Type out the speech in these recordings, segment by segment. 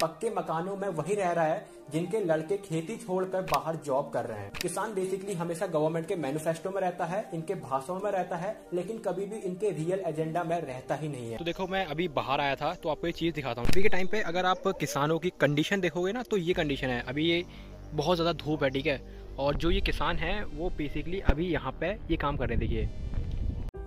पक्के मकानों में वही रह रहा है जिनके लड़के खेती छोड़कर बाहर जॉब कर रहे हैं। किसान बेसिकली हमेशा गवर्नमेंट के मैनिफेस्टो में रहता है, इनके भाषणों में रहता है, लेकिन कभी भी इनके रियल एजेंडा में रहता ही नहीं है। तो देखो, मैं अभी बाहर आया था तो आपको ये चीज दिखाता हूँ। अभी के टाइम पे अगर आप किसानों की कंडीशन देखोगे ना, तो ये कंडीशन है। अभी ये बहुत ज्यादा धूप है, ठीक है, और जो ये किसान है वो बेसिकली अभी यहाँ पे ये काम कर रहे हैं। देखिए,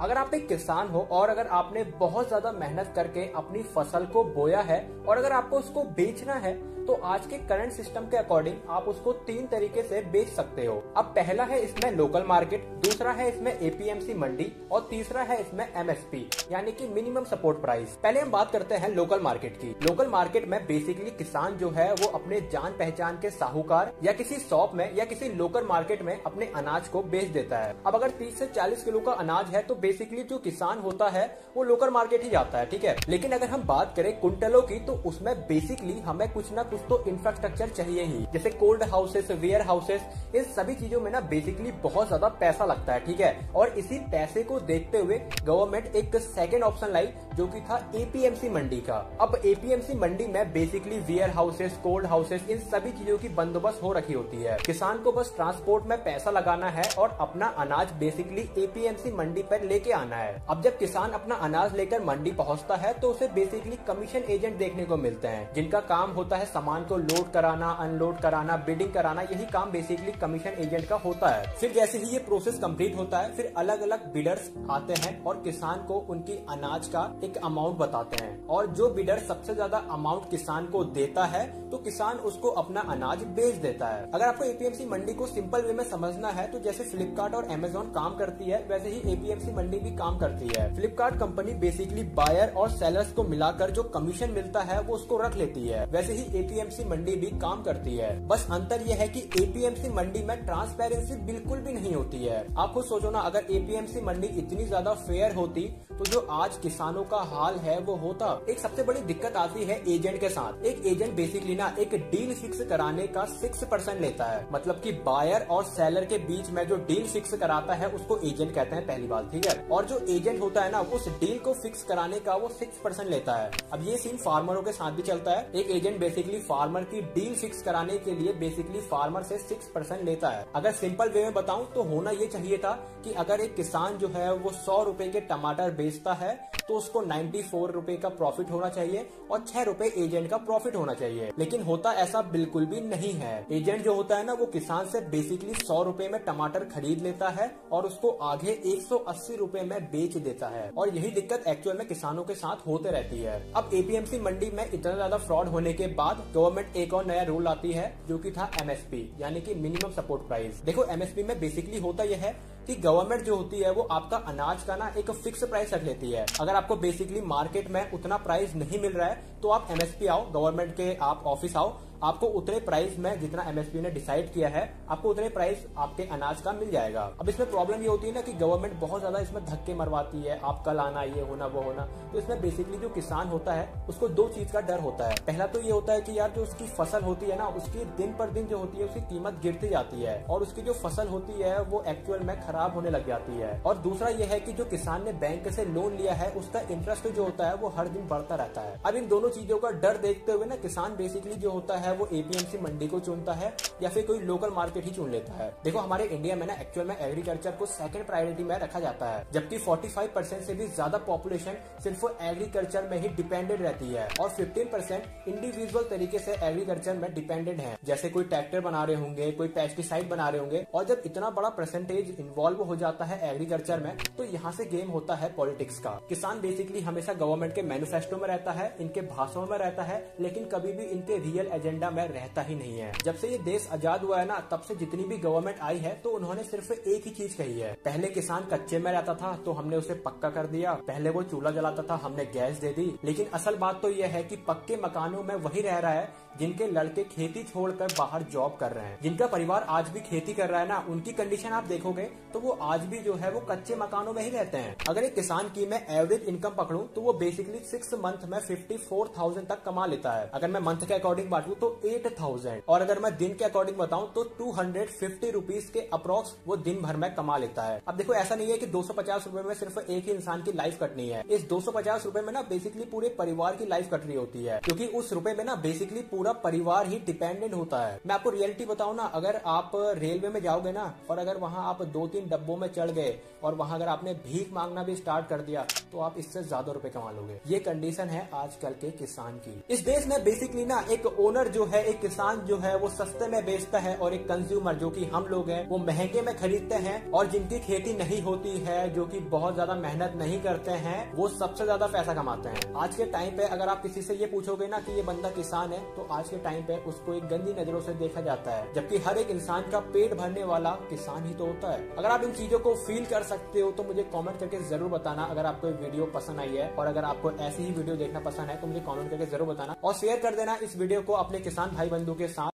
अगर आप एक किसान हो और अगर आपने बहुत ज्यादा मेहनत करके अपनी फसल को बोया है और अगर आपको उसको बेचना है, तो आज के करंट सिस्टम के अकॉर्डिंग आप उसको 3 तरीके से बेच सकते हो। अब पहला है इसमें लोकल मार्केट, दूसरा है इसमें एपीएमसी मंडी और तीसरा है इसमें एमएसपी यानी कि मिनिमम सपोर्ट प्राइस। पहले हम बात करते हैं लोकल मार्केट की। लोकल मार्केट में बेसिकली किसान जो है वो अपने जान पहचान के साहूकार या किसी शॉप में या किसी लोकल मार्केट में अपने अनाज को बेच देता है। अब अगर 30 से 40 किलो का अनाज है तो बेसिकली जो किसान होता है वो लोकल मार्केट ही जाता है, ठीक है। लेकिन अगर हम बात करें कुंटलों की, तो उसमें बेसिकली हमें कुछ ना कुछ तो इंफ्रास्ट्रक्चर चाहिए ही, जैसे कोल्ड हाउसेस, वेयर हाउसेस, इन सभी चीजों में ना बेसिकली बहुत ज्यादा पैसा लगता है, ठीक है। और इसी पैसे को देखते हुए गवर्नमेंट एक सेकंड ऑप्शन लाई जो कि था एपीएमसी मंडी का। अब एपीएमसी मंडी में basically warehouses, cold houses, इन सभी चीजों की बंदोबस्त हो रखी होती है। किसान को बस ट्रांसपोर्ट में पैसा लगाना है और अपना अनाज बेसिकली एपीएमसी मंडी पर लेके आना है। अब जब किसान अपना अनाज लेकर मंडी पहुंचता है तो उसे बेसिकली कमीशन एजेंट देखने को मिलते हैं, जिनका काम होता है सामान को लोड कराना, अनलोड कराना, बिडिंग कराना। यही काम बेसिकली कमीशन एजेंट का होता है। फिर जैसे ही ये प्रोसेस कंप्लीट होता है, फिर अलग अलग बिडर्स आते हैं और किसान को उनकी अनाज का एक अमाउंट बताते हैं, और जो बिडर सबसे ज्यादा अमाउंट किसान को देता है तो किसान उसको अपना अनाज बेच देता है। अगर आपको एपीएमसी मंडी को सिंपल वे में समझना है तो जैसे फ्लिपकार्ट और अमेजोन काम करती है, वैसे ही एपीएमसी मंडी भी काम करती है। फ्लिपकार्ट कंपनी बेसिकली बायर और सेलर्स को मिलाकर जो कमीशन मिलता है वो उसको रख लेती है, वैसे ही एपीएमसी मंडी भी काम करती है। बस अंतर यह है कि एपीएमसी मंडी में ट्रांसपेरेंसी बिल्कुल भी नहीं होती है। आप खुद सोचो ना, अगर एपीएमसी मंडी इतनी ज्यादा फेयर होती तो जो आज किसानों का हाल है वो होता। एक सबसे बड़ी दिक्कत आती है एजेंट के साथ। एक एजेंट बेसिकली ना एक डील फिक्स कराने का 6% लेता है, मतलब कि बायर और सेलर के बीच में जो डील फिक्स कराता है उसको एजेंट कहते हैं, पहली बात, ठीक है। और जो एजेंट होता है ना, उस डील को फिक्स कराने का वो 6% लेता है। अब ये सीन फार्मरों के साथ भी चलता है। एक एजेंट बेसिकली फार्मर की डील फिक्स कराने के लिए बेसिकली फार्मर से 6% लेता है। अगर सिंपल वे में बताऊं तो होना ये चाहिए था कि अगर एक किसान जो है वो 100 रुपए के टमाटर बेचता है तो उसको 94 रुपए का प्रॉफिट होना चाहिए और 6 रुपए एजेंट का प्रॉफिट होना चाहिए। लेकिन होता ऐसा बिल्कुल भी नहीं है। एजेंट जो होता है ना, वो किसान से बेसिकली 100 रुपए में टमाटर खरीद लेता है और उसको आगे 180 रुपए में बेच देता है। और यही दिक्कत एक्चुअल में किसानों के साथ होते रहती है। अब एपीएमसी मंडी में इतना ज्यादा फ्रॉड होने के बाद गवर्नमेंट एक और नया रूल लाती है जो कि था एमएसपी यानी कि मिनिमम सपोर्ट प्राइस। देखो, एमएसपी में बेसिकली होता यह है कि गवर्नमेंट जो होती है वो आपका अनाज का ना एक फिक्स प्राइस रख लेती है। अगर आपको बेसिकली मार्केट में उतना प्राइस नहीं मिल रहा है तो आप एमएसपी आओ, गवर्नमेंट के आप ऑफिस आओ, आपको उतने प्राइस में जितना एमएसपी ने डिसाइड किया है आपको उतने प्राइस आपके अनाज का मिल जाएगा। अब इसमें प्रॉब्लम ये होती है ना कि गवर्नमेंट बहुत ज्यादा इसमें धक्के मरवाती है, आप कल आना, ये होना वो होना। तो इसमें बेसिकली जो किसान होता है उसको 2 चीज का डर होता है। पहला तो ये होता है कि यार जो उसकी फसल होती है ना, उसकी दिन पर दिन जो होती है उसकी कीमत गिरती जाती है और उसकी जो फसल होती है वो एक्चुअल में खराब होने लग जाती है। और दूसरा ये है कि जो किसान ने बैंक से लोन लिया है उसका इंटरेस्ट जो होता है वो हर दिन बढ़ता रहता है। अब इन दोनों चीजों का डर देखते हुए ना किसान बेसिकली जो होता है वो एपीएमसी मंडी को चुनता है या फिर कोई लोकल मार्केट ही चुन लेता है। देखो, हमारे इंडिया में ना एक्चुअल में एग्रीकल्चर को सेकंड प्रायोरिटी में रखा जाता है, जबकि 45% से भी ज्यादा पॉपुलेशन सिर्फ एग्रीकल्चर में ही डिपेंडेंट रहती है और 15% इंडिविजुअल तरीके से एग्रीकल्चर में डिपेंडेंट है, जैसे कोई ट्रैक्टर बना रहे होंगे, कोई पेस्टिसाइड बना रहे होंगे। और जब इतना बड़ा परसेंटेज इन्वॉल्व हो जाता है एग्रीकल्चर में तो यहाँ से गेम होता है पॉलिटिक्स का। किसान बेसिकली हमेशा गवर्नमेंट के मैनिफेस्टो में रहता है, इनके भाषणों में रहता है, लेकिन कभी भी इनके रियल एजेंडा में रहता ही नहीं है। जब से ये देश आजाद हुआ है ना, तब से जितनी भी गवर्नमेंट आई है तो उन्होंने सिर्फ एक ही चीज कही है। पहले किसान कच्चे में रहता था तो हमने उसे पक्का कर दिया, पहले वो चूल्हा जलाता था हमने गैस दे दी। लेकिन असल बात तो यह है कि पक्के मकानों में वही रह रहा है जिनके लड़के खेती छोड़कर बाहर जॉब कर रहे हैं। जिनका परिवार आज भी खेती कर रहा है ना, उनकी कंडीशन आप देखोगे तो वो आज भी जो है वो कच्चे मकानों में ही रहते हैं। अगर एक किसान की मैं एवरेज इनकम पकड़ूं तो वो बेसिकली 6 मंथ में 54,000 तक कमा लेता है। अगर मैं मंथ के अकॉर्डिंग बांटूं तो 8000, और अगर मैं दिन के अकॉर्डिंग बताऊं तो 250 रुपीज के अप्रोक्स वो दिन भर में कमा लेता है। अब देखो ऐसा नहीं है कि 250 रुपए में सिर्फ एक ही इंसान की लाइफ कटनी है। इस 250 रुपए में ना बेसिकली पूरे परिवार की लाइफ कट रही होती है, क्योंकि उस रुपए में ना बेसिकली पूरा परिवार ही डिपेंडेंट होता है। मैं आपको रियलिटी बताऊं ना, अगर आप रेलवे में जाओगे ना और अगर वहां आप 2-3 डब्बों में चढ़ गए और वहां अगर आपने भीख मांगना भी स्टार्ट कर दिया तो आप इससे ज्यादा रुपए कमा लोगे। ये कंडीशन है आजकल के किसान की। इस देश में बेसिकली ना एक ओनर जो है, एक किसान जो है वो सस्ते में बेचता है, और एक कंज्यूमर जो कि हम लोग हैं वो महंगे में खरीदते हैं, और जिनकी खेती नहीं होती है, जो कि बहुत ज्यादा मेहनत नहीं करते हैं, वो सबसे ज्यादा पैसा कमाते हैं। आज के टाइम पे अगर आप किसी से ये पूछोगे ना कि ये बंदा किसान है, तो आज के टाइम पे उसको एक गंदी नजरों से देखा जाता है, जबकि हर एक इंसान का पेट भरने वाला किसान ही तो होता है। अगर आप इन चीजों को फील कर सकते हो तो मुझे कमेंट करके जरूर बताना। अगर आपको ये वीडियो पसंद आई है और अगर आपको ऐसी ही वीडियो देखना पसंद है तो मुझे कमेंट करके जरूर बताना, और शेयर कर देना इस वीडियो को अपने किसान भाई बंधु के साथ।